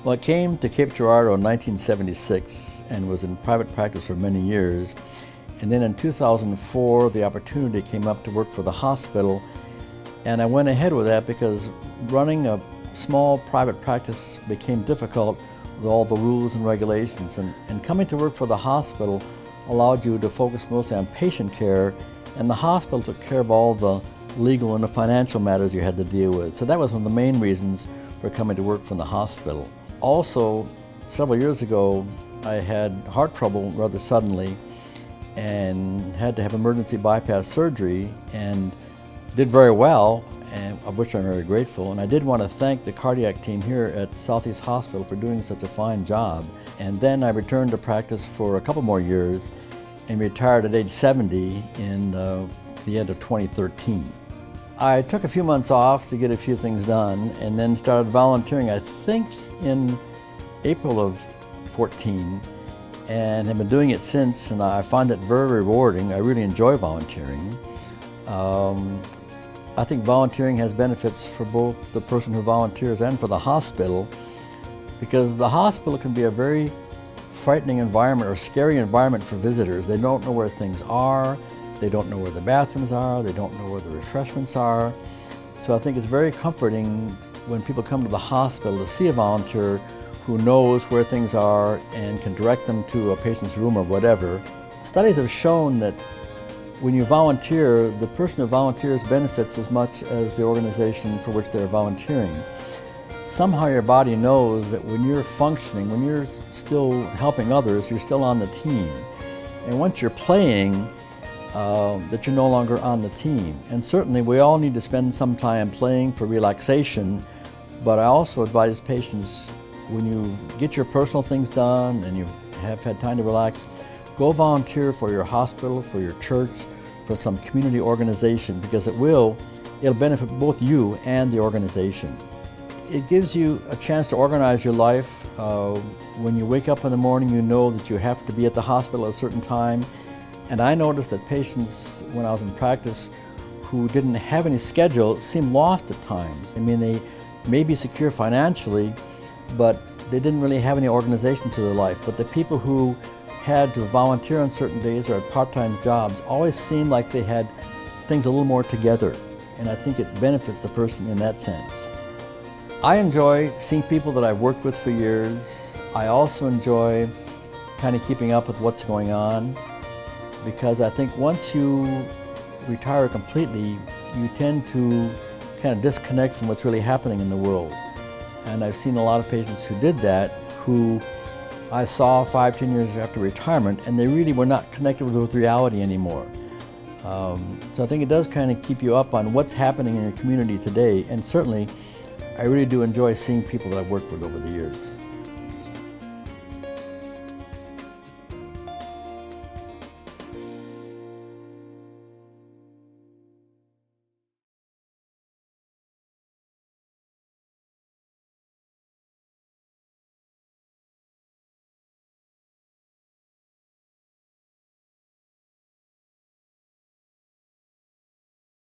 Well, I came to Cape Girardeau in 1976 and was in private practice for many years. And then in 2004, the opportunity came up to work for the hospital. And I went ahead with that because running a small private practice became difficult with all the rules and regulations. And coming to work for the hospital allowed you to focus mostly on patient care, and the hospital took care of all the legal and the financial matters you had to deal with. So that was one of the main reasons for coming to work from the hospital. Also, several years ago, I had heart trouble rather suddenly and had to have emergency bypass surgery, and did very well, and of which I'm very grateful. And I did want to thank the cardiac team here at Southeast Hospital for doing such a fine job. And then I returned to practice for a couple more years and retired at age 70 in the end of 2013. I took a few months off to get a few things done and then started volunteering, I think in April of 14, and have been doing it since, and I find it very rewarding. I really enjoy volunteering. I think volunteering has benefits for both the person who volunteers and for the hospital, because the hospital can be a very frightening environment or scary environment for visitors. They don't know where things are, they don't know where the bathrooms are, they don't know where the refreshments are. So I think it's very comforting when people come to the hospital to see a volunteer who knows where things are and can direct them to a patient's room or whatever. Studies have shown that when you volunteer, the person who volunteers benefits as much as the organization for which they're volunteering. Somehow your body knows that when you're functioning, when you're still helping others, you're still on the team. And once you're playing, that you're no longer on the team. And certainly we all need to spend some time playing for relaxation, but I also advise patients, when you get your personal things done and you have had time to relax, go volunteer for your hospital, for your church, for some community organization, because it'll benefit both you and the organization. It gives you a chance to organize your life. When you wake up in the morning, you know that you have to be at the hospital at a certain time. And I noticed that patients, when I was in practice, who didn't have any schedule seemed lost at times. I mean, they may be secure financially, but they didn't really have any organization to their life. But the people who had to volunteer on certain days or had part-time jobs always seemed like they had things a little more together. And I think it benefits the person in that sense. I enjoy seeing people that I've worked with for years. I also enjoy kind of keeping up with what's going on, because I think once you retire completely, you tend to kind of disconnect from what's really happening in the world. And I've seen a lot of patients who did that, who I saw 5-10 years after retirement, and they really were not connected with reality anymore. So I think it does kind of keep you up on what's happening in your community today, and certainly I really do enjoy seeing people that I've worked with over the years.